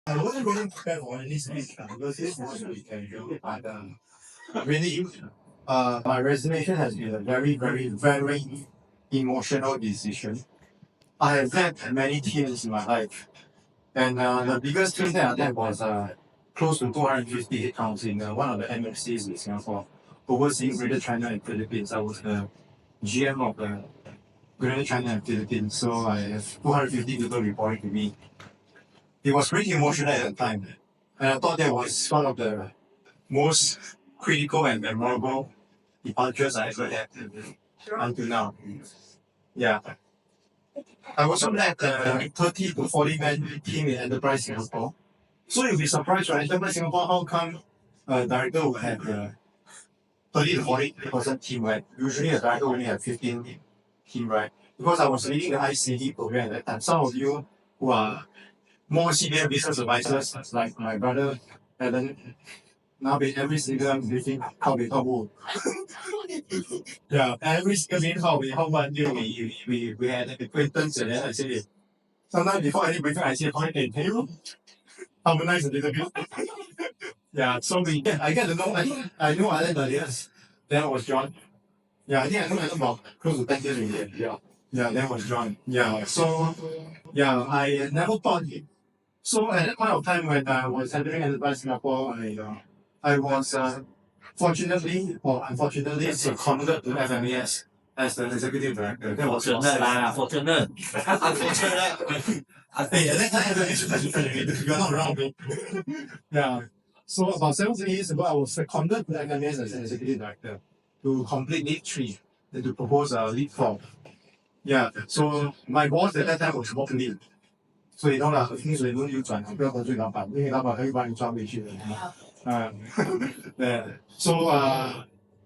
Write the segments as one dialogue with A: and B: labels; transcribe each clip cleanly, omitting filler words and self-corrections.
A: I wasn't really prepared for any speech because this was really casual. But really, my resignation has been a very, very, very emotional decision. I have led many teams in my life, and the biggest team that I led was close to 250 headcounts in one of the MFCs in Singapore, overseeing Greater China and Philippines. I was the GM of the Greater China and Philippines, so I have 250 people reporting to me. It was pretty emotional at the time, and I thought that was one of the most critical and memorable departures I ever had until now. Yeah. I also led a 30 to 40 man team in Enterprise Singapore. So you'll be surprised, right? Enterprise Singapore, how come a director will have a 30 to 40% team, right? Usually a director only have 15 team, right? Because I was leading the ICD program at that time. Some of you who are more senior business advisors, like my brother Alan, now with every single meeting, how we talk. Yeah, every single meeting, how much we had acquaintance, and then I say, sometimes before any briefing, I say, hey, can you harmonize a little bit? Yeah, so I get to know, I know Alan earlier. Then was John. Yeah, I think I know Alan about close to 10 years already. Yeah, then was John. Yeah, so, yeah, I never thought. So at that point of time when I was handling Enterprise Singapore, I was fortunately or unfortunately seconded to FMAS as the executive director. That was
B: fortunate.
A: unfortunate. Hey, at that time FMAS was different. You're not around, bro. Yeah. So about 17 years ago, I was seconded to FMAS as an executive director to complete lead 3 and to propose lead 4. Yeah. So my boss at that time was walking in. 所以当然薪水都有转，不要得罪老板，因为老板可以把你抓回去的。So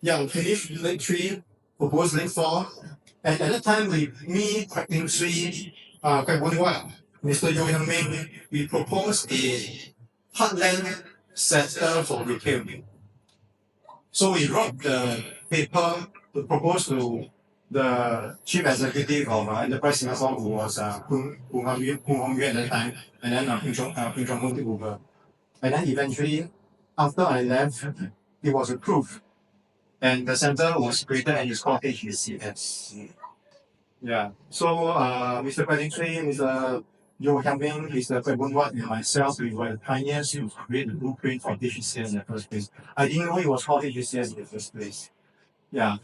A: yeah, finish link 3, propose link 4, and at that time with me, Quacking 3, Quack Mr. Yeo Yang Ming, we proposed a heartland center for retail. So we wrote the paper to propose to the chief executive of Enterprise Singapore, who was Kung Hong Yue at that time, and then Ping Chong Hong took over. And then eventually, after I left, it was approved. And the center was created and it's called HECS. Yeah. So Mr. Patrick Chui, Mr. Yeo Yang Ming, Mr. Kwek Boon Wat, and myself, we were the pioneers to create the blueprint for HECS in the first place. I didn't know it was called HECS in the first place. Yeah.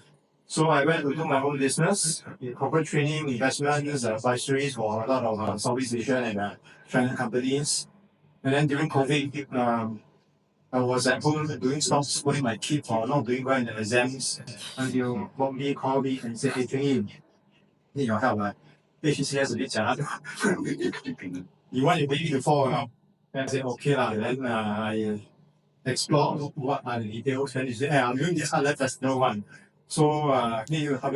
A: So I went to do my own business, corporate training, investments, advisories for a lot of Southeast Asian and China companies. And then during COVID, I was at home doing stuff, supporting my kids for not doing well in the exams until Bobby called me and said, hey, Cheng, need your help. HCS a bit jialat. You want your baby to fall out? And I said, okay lah. Then I explored what are the details. Then he said, hey, I'm doing this Heartland Festival one. So need you help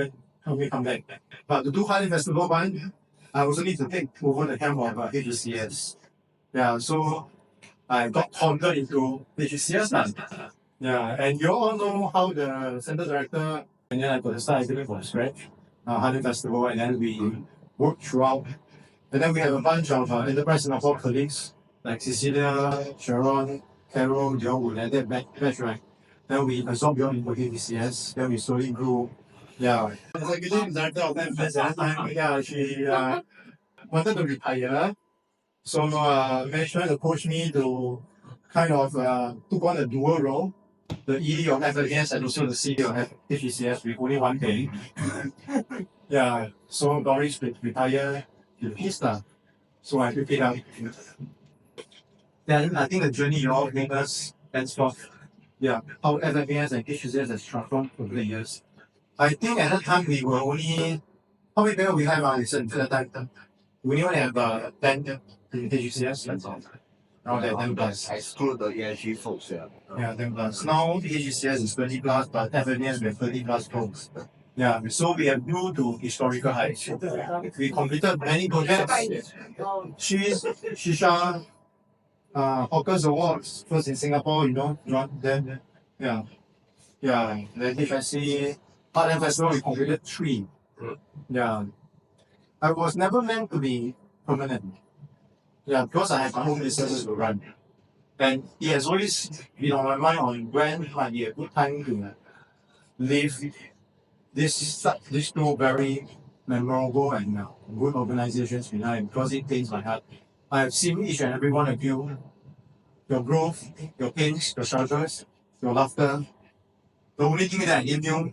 A: me come back. But to do Heartland Festival one, I also need to take over the helm of HCS. Yeah, so I got converted into HCS now. Yeah, and you all know how the center director, and then I got to start actively from scratch, Heartland Festival, and then we worked throughout. And then we have a bunch of Enterprise Singapore colleagues like Cecilia, Sharon, Carol, they all would let that batch, right? Then we absorbed you all into HCS, then we slowly grew. Yeah. Executive director of FMAS at that time, yeah, she wanted to retire. So management approached me to kind of took on a dual role, the ED of FMAS and also the CD of HECS with only one day. Yeah, so Doris retired to peace lah. So I took it up. Then I think the journey you all made us henceforth. Yeah, how FMAS and HECS has transformed over the years. I think at that time we were only, how many people we have at the time? We only have 10 in HECS, that's all. Around that 10 plus.
B: Exclude the ESG folks, yeah.
A: Yeah, 10 plus. Now HECS is 20 plus, but FMAS we have 30 plus folks. Yeah, so we have grew to historical heights. We completed many projects. Shisha Hawkers Awards, first in Singapore, you know, then yeah. Yeah, then HSC Heartland Festival we completed 3. Yeah. I was never meant to be permanent. Yeah, because I have my own business to run. And it has always been on my mind on when might be a good time to leave these two very memorable and good organizations behind because it pains my heart. I have seen each and every one of you, your growth, your pains, your struggles, your laughter. The only thing that I give you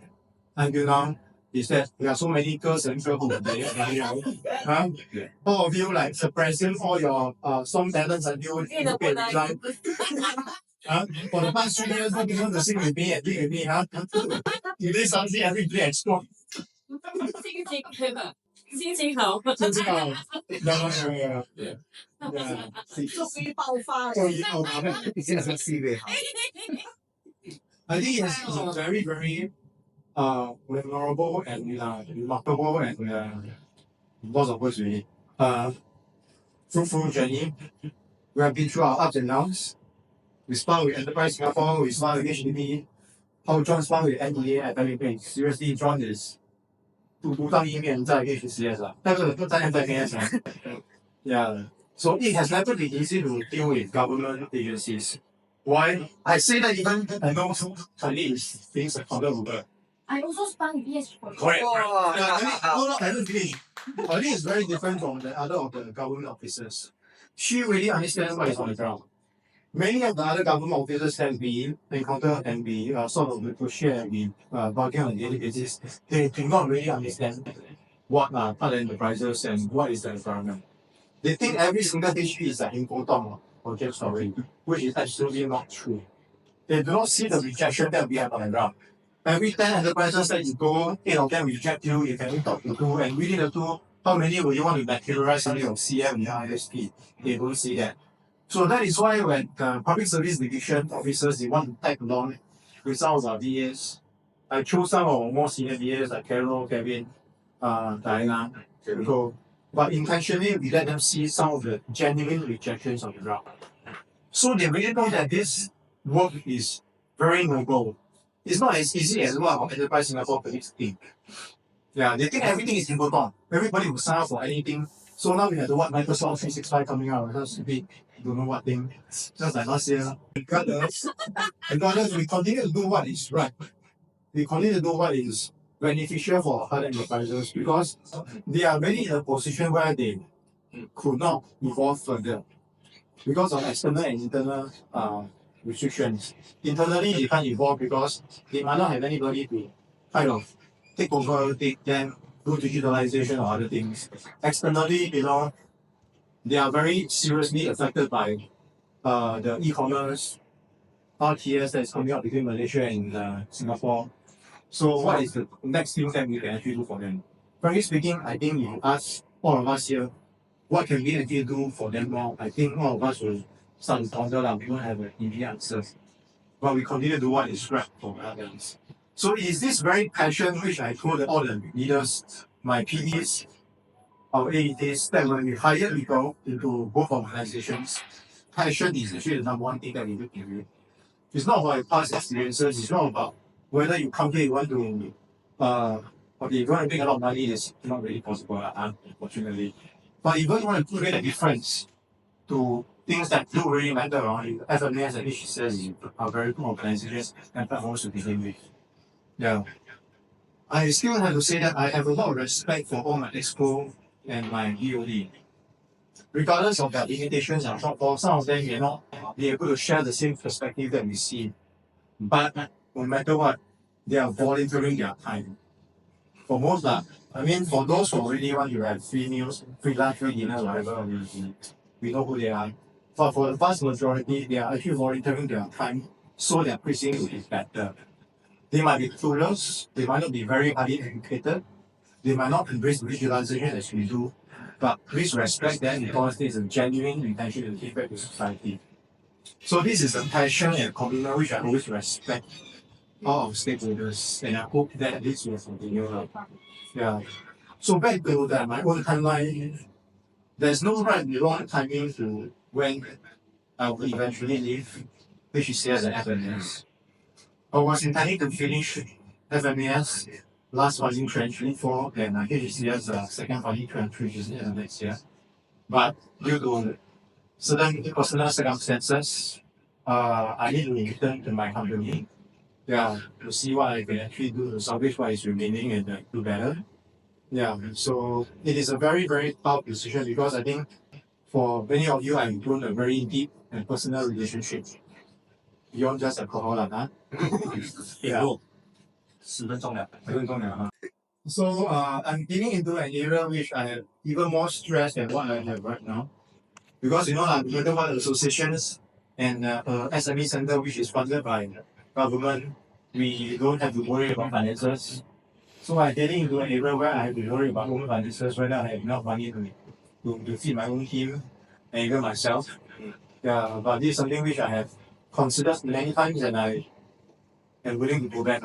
A: until now is that there are so many girls and girls who are there. Huh? All of you like suppressing all your song talents until you get resign. Huh? For the past 3 years, not even to sing with me and play with me, huh? Today suddenly every day I stop.
C: 心情好。
A: 真这样，终于爆发了，终于爆发了，你现在是 C 位好。I think it's a very, very memorable and remarkable and lots of words really. Fruitful journey. We have been through our ups and downs. We start with Enterprise Singapore, we start with HDB. How John start with NEA at FMAS. Seriously, John is 独当一面在 HCS 啊，但是不在 FMAS 啊。Yeah. So it has never been easy to deal with government agencies. Why? I say that even I know Charlie is being seconded over.
C: I also spun yes for
A: Correct. I don't finish. I think it's very different from the other of the government officers. She really understands what is on the ground. Many of the other government officers have been encountered and be sort of negotiate and be bargain on a daily basis. They do not really understand what are other enterprises and what is the environment. They think every single HP is an info or just story, which is absolutely not true. They do not see the rejection that we have on the ground. Every 10 enterprises that you go, 8 of them reject you, you can only talk to 2, and within the 2, how many will you want to materialize something of CM and ISP? They don't see that. So that is why when the public service division officers, they want to tag along with some of our VAs, I chose some of our more senior VAs like Carol, Kevin, Diana, Jericho, but intentionally we let them see some of the genuine rejections on the ground. So they really know that this work is very noble. It's not as easy as what our Enterprise Singapore colleagues think. Yeah, they think everything is important. Everybody will sign up for anything. So now we have the what Microsoft 365 coming out. That's stupid. Don't know what thing. Just like last year. Regardless, we continue to do what is right. We continue to do what is beneficial for other enterprises because they are really in a position where they could not evolve further because of external and internal restrictions. Internally, they can't evolve because they might not have anybody to kind of take over, take them, do digitalization or other things. Externally, they are very seriously affected by the e-commerce RTS that is coming up between Malaysia and Singapore. So what is the next thing that we can actually do for them? Frankly speaking, I think if you ask all of us here, what can we actually do for them now? I think all of us will start to ponder that we don't have an easy answer. But we continue to do what is right for others. So it is this very passion which I told all the leaders, my PDs, our AETs, that when we hire people into both organizations, passion is actually the number one thing that we look into. It's not about past experiences, it's not about whether you come here, you want to, okay, if you want to make a lot of money, it's not really possible, unfortunately. But if you want to create a difference to things that do really matter around FMAS and HCS are very good organizations and platforms to begin with. Yeah. I still have to say that I have a lot of respect for all my exco and my DOD. Regardless of their limitations and shortfalls, some of them may not be able to share the same perspective that we see. But no matter what, they are volunteering their time. For most, for those who really want to have free meals, free lunch, free dinner, whatever, we know who they are. But for the vast majority, they are actually volunteering their time so their precinct will be better. They might be clueless, they might not be very highly educated, they might not embrace digitalization as we do, but please respect them because this is a genuine intention to give back to society. So this is a passion and commitment which I always respect all of stakeholders, and I hope that this will continue. Yeah. So back to my own timeline, there's no right and wrong timing to when I will eventually leave HCS and FMAS. I was intending to finish FMAS last filing tranche 4 and HCS second filing tranche, which is next year. But due to certain personal circumstances, I need to return to my company. Yeah, to see what I can actually do to salvage what is remaining and do better. Yeah, so it is a very, very tough decision because I think for many of you, I've grown a very deep and personal relationship beyond just alcohol, huh? Yeah. 10分钟了。So I'm getting into an area which I have even more stress than what I have right now. Because no matter what associations and SME center which is funded by government, we don't have to worry about finances. So I'm getting into an area where I have to worry about own finances, whether I have enough money to feed my own team and even myself. Yeah, but this is something which I have considered many times and I am willing to go back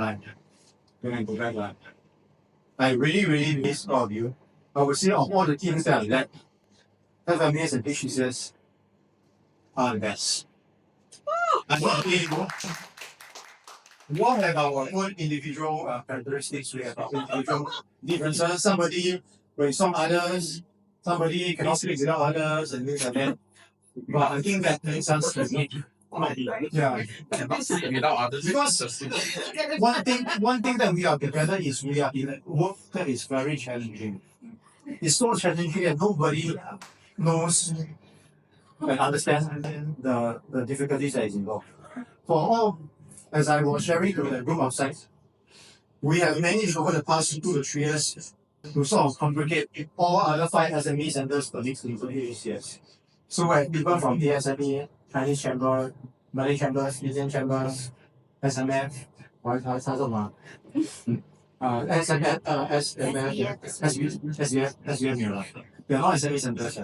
A: I really, really miss all of you. I would say of all the teams that I led, FMAS and HCS are the best. I think we all have our own individual characteristics. We have our individual differences. Somebody brainstorm others, somebody cannot speak without others, and things like that. But I think that makes us unique. Yeah.
B: without others.
A: Because one thing that we are together is we are in a work that is very challenging. It's so challenging that nobody knows and understands the difficulties that is involved. For all, as I was sharing to the group outside, we have managed over the past 2 to 3 years to sort of congregate all other 5 SME centers colleagues into ACS. So we have people from ASME, Chinese Chamber, Malay Chambers, Indian Chambers, SMF, SMF, they are not SME centers.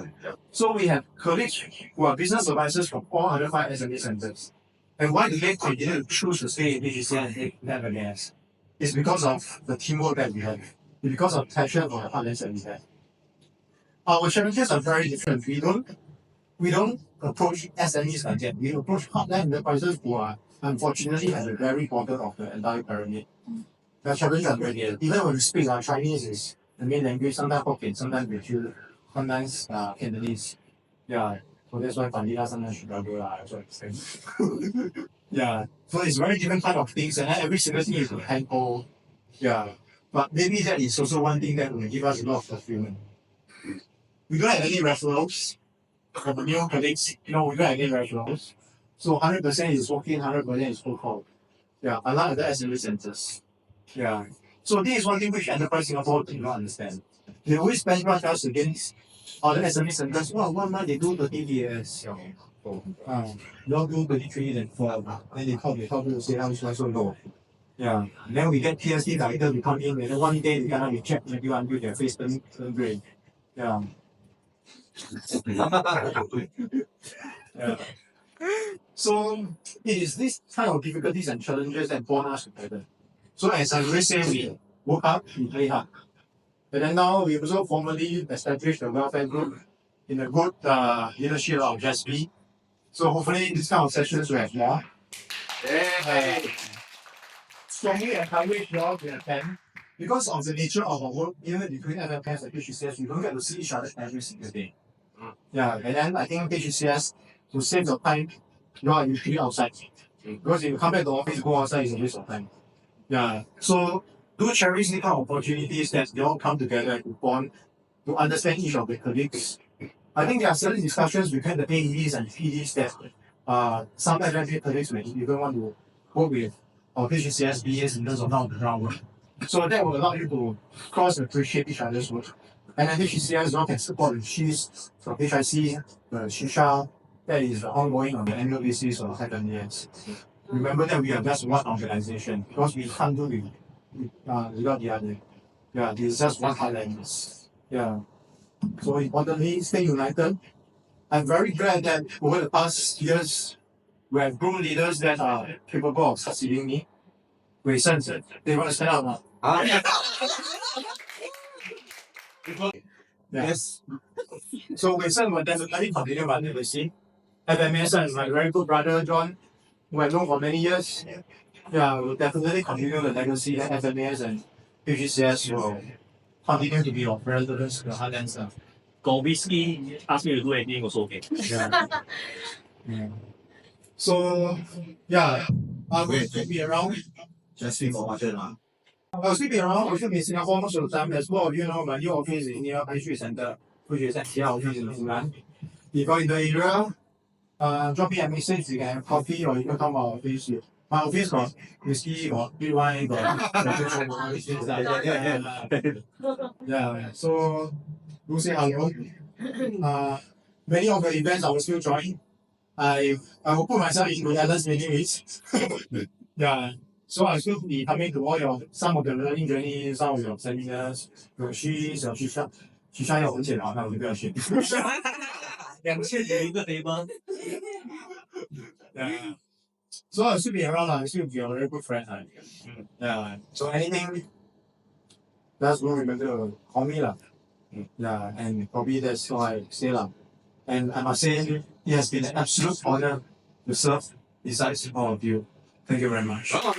A: So we have colleagues who are business advisors from all other 5 SME centers. And why do they continue to choose to stay in BGC and never gas? It's because of the teamwork that we have. It's because of passion for the partners that we have. Our challenges are very different. We don't approach SMEs like that. We approach hardline enterprises who are unfortunately at the very bottom of the entire pyramid. The challenges are very different. Even when we speak, our Chinese is the main language, sometimes Hokkien, sometimes Teochew, sometimes Cantonese. Yeah. So that's why Pandita sometimes struggle that's what I'm saying. Yeah. So it's very different kind of things and every single thing is a handle. Yeah. But maybe that is also one thing that will give us a lot of fulfillment. We don't have any referrals from the new colleagues. We don't have any referrals. So 100% is walking, 100% is cold call. Yeah, unlike other SME centers. Yeah. So this is one thing which enterprise Singapore do not understand. They always benchmark us against other SME centers. Well, 1 month they do 30 VS. They all do 23 and 4. Then they talk to say how much so low. Yeah. And then we get PSD director to come in and then one day they cannot reject everyone until their face turn grey. Yeah. Yeah. So it is this kind of difficulties and challenges that bond us together. So as I always say, we work hard, we play hard. And then now we also formally established a welfare group in the good leadership of JSB. So hopefully this kind of sessions will have more. Strongly encourage you all to attend. Because of the nature of our work, even between FMAS and HCS, we don't get to see each other every single day. Yeah, and then I think HCS, to save your time, you are usually outside. Because if you come back to the office, go outside is a waste of time. Yeah, so do cherish the kind of opportunities that they all come together to bond, to understand each of the colleagues. I think there are certain discussions between the AEDs and PDs that some FMA colleagues may even want to work with or HCS BAs in terms of how the ground work. So that will allow you to cross-appreciate each other's work. And then HCS now can support the cheese from HIC, the Shisha, that is ongoing on the annual basis of FMAS. Remember that we are just one organization because we can't do it without the other. Yeah, this is just one highlight. Yeah. So importantly, stay united. I'm very glad that over the past years, we have grown leaders that are capable of succeeding me. Wei Shen, they want to stand up now. Yes. So Wei Shen will definitely continue my legacy. FMAS is my very good brother John, who I've known for many years. Yeah, will definitely continue the legacy that FMAS and HCS will continue to be of relevance to the heartlands.
D: got whiskey, ask me to do anything also okay.
A: Yeah. Yeah. So, yeah, I will still be around.
B: Just speak for Martin lah.
A: I'll still be around. I'll still be in Singapore most of the time. As more of you know, my new office is near High Street Centre, which is actually our office in Funan. If you're in the area, drop me a message. You can have coffee or you can come to our office. My office got whiskey, got red wine, got yeah. So, do say hello. Many of the events I will still join. I will put myself into Alan's mailing list. Yeah. So I still be coming to all some of the learning journeys, some of your seminars, your sheets, your shisha. Shisha 要很简单，那我就不要选。
D: 2000有一个 table，
A: Yeah. So I'll still be around. I'll still be your very good friend. Yeah. So anything, that's what remember to call me lah. Yeah, and probably that's how I say lah. And I must say, it has been an absolute honor to serve besides all of you. Thank you very much.
B: Alright.